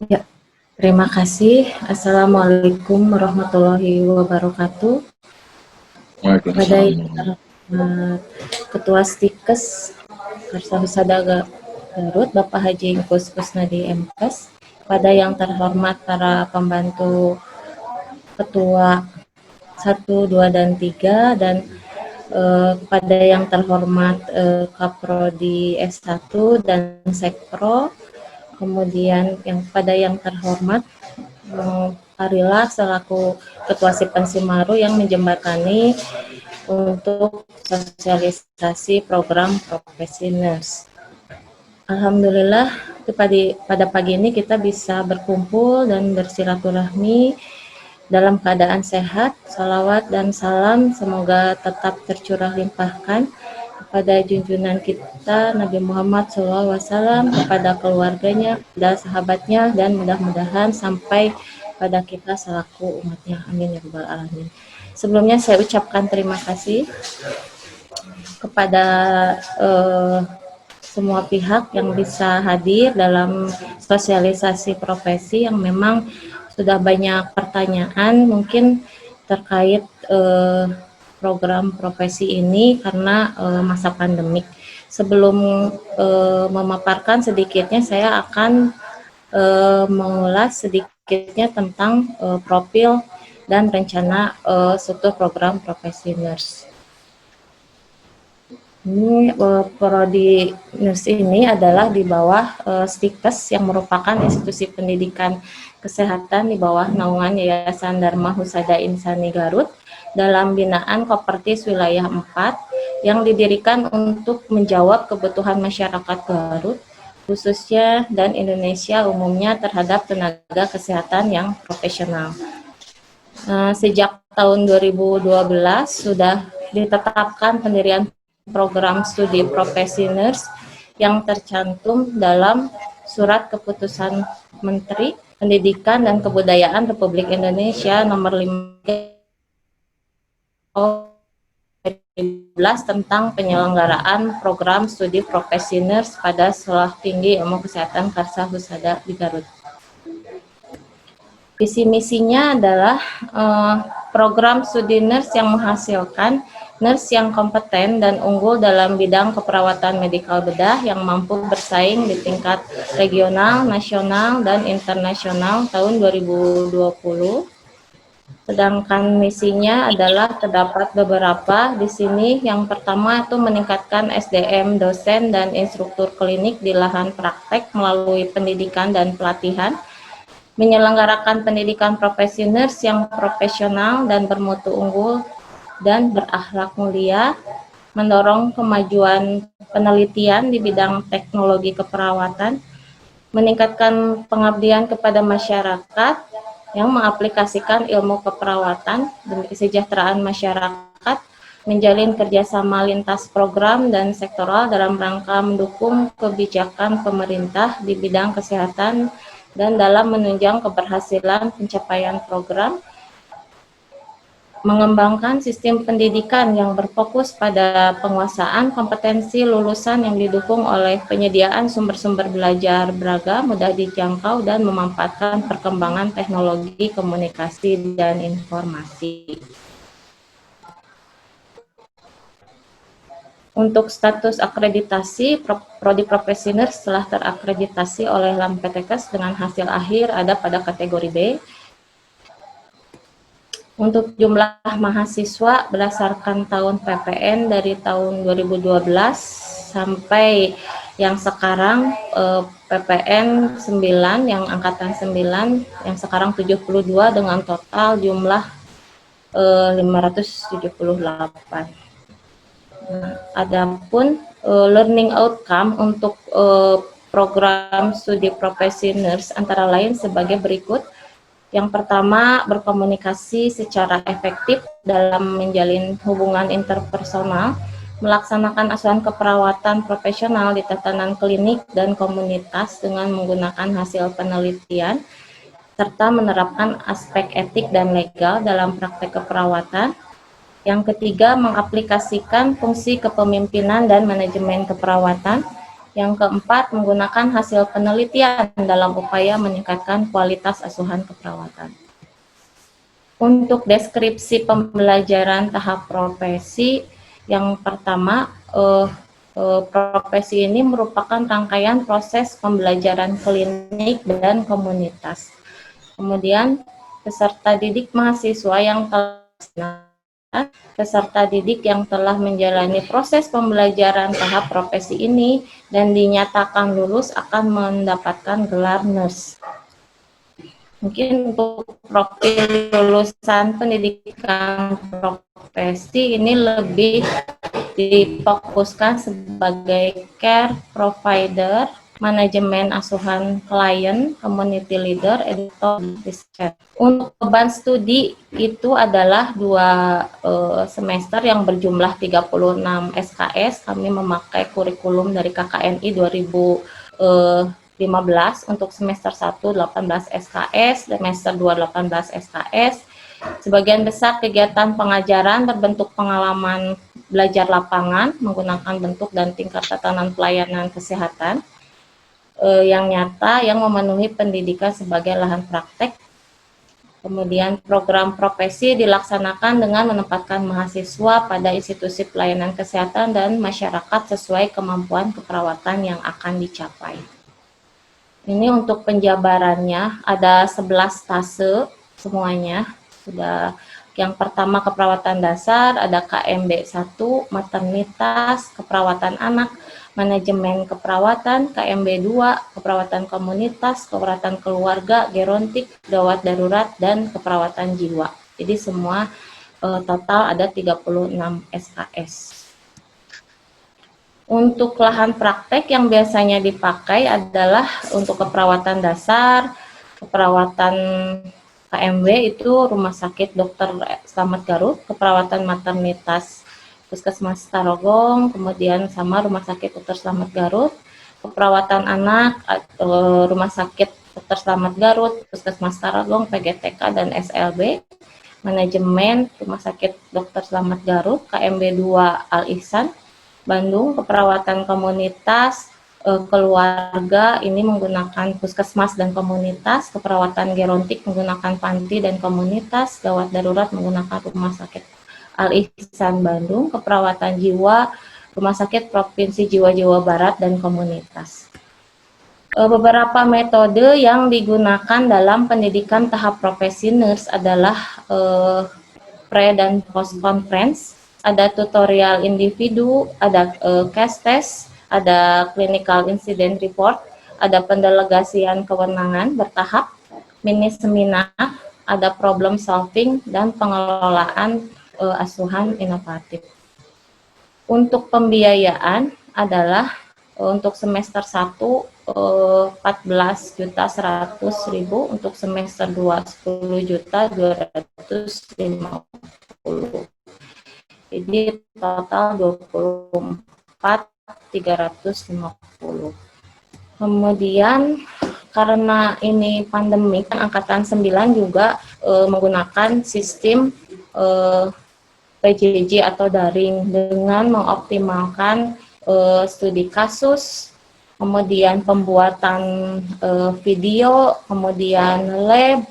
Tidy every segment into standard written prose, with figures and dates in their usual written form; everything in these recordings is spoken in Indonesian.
Ya, terima kasih. Assalamualaikum warahmatullahi wabarakatuh. Kepada Waalaikumsalam. yang terhormat Ketua Stikes Karsa Husada Garut, Bapak Haji Ingkus Kusnadi MKes, kepada yang terhormat para pembantu Ketua 1, 2, dan 3, dan kepada yang terhormat Kaprodi S1 dan Sekpro, kemudian kepada yang terhormat Arila selaku Ketua Sipan Simaru yang menjembatani untuk sosialisasi program profesi nurse. Alhamdulillah pada pagi ini kita bisa berkumpul dan bersilaturahmi dalam keadaan sehat. Salawat dan salam semoga tetap tercurah limpahkan kepada junjungan kita Nabi Muhammad SAW, kepada keluarganya, kepada sahabatnya, dan mudah-mudahan sampai pada kita selaku umatnya. Amin ya rabbal alamin. Sebelumnya saya ucapkan terima kasih kepada semua pihak yang bisa hadir dalam sosialisasi profesi yang memang sudah banyak pertanyaan mungkin terkait program profesi ini karena masa pandemik. Sebelum memaparkan sedikitnya, saya akan mengulas sedikitnya tentang profil dan rencana struktur program profesi nurse. Ini prodi nurse ini adalah di bawah Stikes yang merupakan institusi pendidikan kesehatan di bawah naungan Yayasan Dharma Husada Insani Garut dalam binaan Kopertis Wilayah 4 yang didirikan untuk menjawab kebutuhan masyarakat Garut khususnya dan Indonesia umumnya terhadap tenaga kesehatan yang profesional. Sejak tahun 2012 sudah ditetapkan pendirian program studi profesi nurse yang tercantum dalam Surat Keputusan Menteri Pendidikan dan Kebudayaan Republik Indonesia nomor 5 tentang penyelenggaraan program studi profesi nurse pada Sekolah Tinggi Ilmu Kesehatan Karsa Husada di Garut. Visi misinya adalah program studi nurse yang menghasilkan nurse yang kompeten dan unggul dalam bidang keperawatan medikal bedah yang mampu bersaing di tingkat regional, nasional, dan internasional tahun 2020. Sedangkan misinya adalah terdapat beberapa di sini. Yang pertama itu meningkatkan SDM dosen dan instruktur klinik di lahan praktek melalui pendidikan dan pelatihan, menyelenggarakan pendidikan profesi nurse yang profesional dan bermutu unggul dan berakhlak mulia, mendorong kemajuan penelitian di bidang teknologi keperawatan, meningkatkan pengabdian kepada masyarakat yang mengaplikasikan ilmu keperawatan demi kesejahteraan masyarakat, menjalin kerjasama lintas program dan sektoral dalam rangka mendukung kebijakan pemerintah di bidang kesehatan dan dalam menunjang keberhasilan pencapaian program, mengembangkan sistem pendidikan yang berfokus pada penguasaan kompetensi lulusan yang didukung oleh penyediaan sumber-sumber belajar beragam, mudah dijangkau, dan memanfaatkan perkembangan teknologi komunikasi dan informasi. Untuk status akreditasi, Prodi Profesi Nurse telah terakreditasi oleh LAMPTKes dengan hasil akhir ada pada kategori B. Untuk jumlah mahasiswa berdasarkan tahun PPN dari tahun 2012 sampai yang sekarang PPN 9 yang angkatan 9 yang sekarang 72 dengan total jumlah 578. Adapun learning outcome untuk program studi profesi nurse antara lain sebagai berikut. Yang pertama, berkomunikasi secara efektif dalam menjalin hubungan interpersonal, melaksanakan asuhan keperawatan profesional di tatanan klinik dan komunitas dengan menggunakan hasil penelitian, serta menerapkan aspek etik dan legal dalam praktek keperawatan. Yang ketiga, mengaplikasikan fungsi kepemimpinan dan manajemen keperawatan. Yang keempat, menggunakan hasil penelitian dalam upaya meningkatkan kualitas asuhan keperawatan. Untuk deskripsi pembelajaran tahap profesi, yang pertama, profesi ini merupakan rangkaian proses pembelajaran klinik dan komunitas. Kemudian, peserta didik mahasiswa yang telah peserta didik yang telah menjalani proses pembelajaran tahap profesi ini dan dinyatakan lulus akan mendapatkan gelar nurse. Mungkin untuk profil lulusan pendidikan profesi ini lebih difokuskan sebagai care provider, manajemen asuhan klien, community leader, editor, research. Untuk beban studi itu adalah 2 semester yang berjumlah 36 SKS. Kami memakai kurikulum dari KKNI 2015 untuk semester 1 18 SKS, semester 2 18 SKS. Sebagian besar kegiatan pengajaran berbentuk pengalaman belajar lapangan menggunakan bentuk dan tingkat tatanan pelayanan kesehatan yang nyata yang memenuhi pendidikan sebagai lahan praktek. Kemudian program profesi dilaksanakan dengan menempatkan mahasiswa pada institusi pelayanan kesehatan dan masyarakat sesuai kemampuan keperawatan yang akan dicapai. Ini untuk penjabarannya ada 11 tase semuanya. Sudah yang pertama keperawatan dasar, ada KMB 1, maternitas, keperawatan anak, manajemen keperawatan, KMB 2, keperawatan komunitas, keperawatan keluarga, gerontik, gawat darurat, dan keperawatan jiwa. Jadi semua total ada 36 SKS. Untuk lahan praktek yang biasanya dipakai adalah untuk keperawatan dasar, keperawatan KMW itu Rumah Sakit Dr. Slamet Garut, keperawatan maternitas Puskesmas Tarogong, kemudian sama Rumah Sakit Dr. Slamet Garut, keperawatan anak Rumah Sakit Dr. Slamet Garut, Puskesmas Tarogong, PGTK dan SLB, manajemen Rumah Sakit Dr. Slamet Garut, KMB 2 Al Ihsan, Bandung, keperawatan komunitas keluarga ini menggunakan puskesmas dan komunitas, keperawatan gerontik menggunakan panti dan komunitas, gawat darurat menggunakan Rumah Sakit Al Ihsan Bandung, keperawatan jiwa Rumah Sakit Provinsi Jiwa Jawa Barat dan komunitas. Beberapa metode yang digunakan dalam pendidikan tahap profesi nurse adalah pre dan post conference, ada tutorial individu, ada case test, ada clinical incident report, ada pendelegasian kewenangan bertahap, mini seminar, ada problem solving, dan pengelolaan asuhan inovatif. Untuk pembiayaan adalah untuk semester 1 14.100.000, untuk semester 2 10.250.000. Jadi total 24.350. Kemudian karena ini pandemi, angkatan 9 juga menggunakan sistem PJJ atau daring dengan mengoptimalkan studi kasus, kemudian pembuatan video, kemudian lab,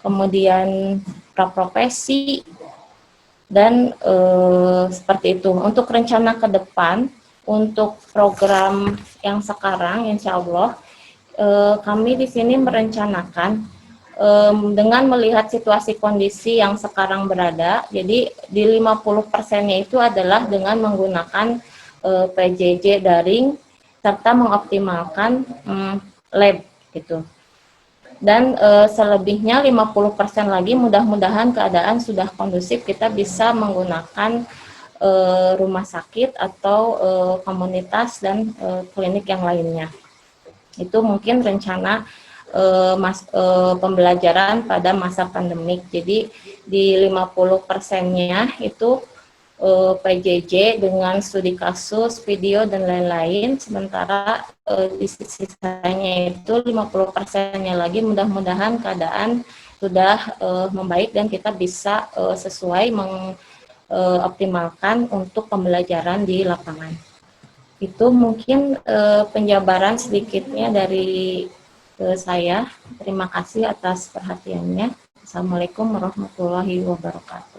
kemudian praprofesi, dan seperti itu. Untuk rencana ke depan, untuk program yang sekarang, insya Allah, kami di sini merencanakan dengan melihat situasi kondisi yang sekarang berada, jadi di 50%-nya itu adalah dengan menggunakan PJJ daring, serta mengoptimalkan lab, gitu. Dan selebihnya 50% lagi mudah-mudahan keadaan sudah kondusif, kita bisa menggunakan rumah sakit atau komunitas dan klinik yang lainnya. Itu mungkin rencana pembelajaran pada masa pandemik. Jadi di 50%-nya itu PJJ dengan studi kasus, video, dan lain-lain, sementara di sisanya itu 50%-nya lagi mudah-mudahan keadaan sudah membaik dan kita bisa sesuai mengoptimalkan untuk pembelajaran di lapangan. Itu mungkin penjabaran sedikitnya dari saya. Terima kasih atas perhatiannya. Assalamualaikum warahmatullahi wabarakatuh.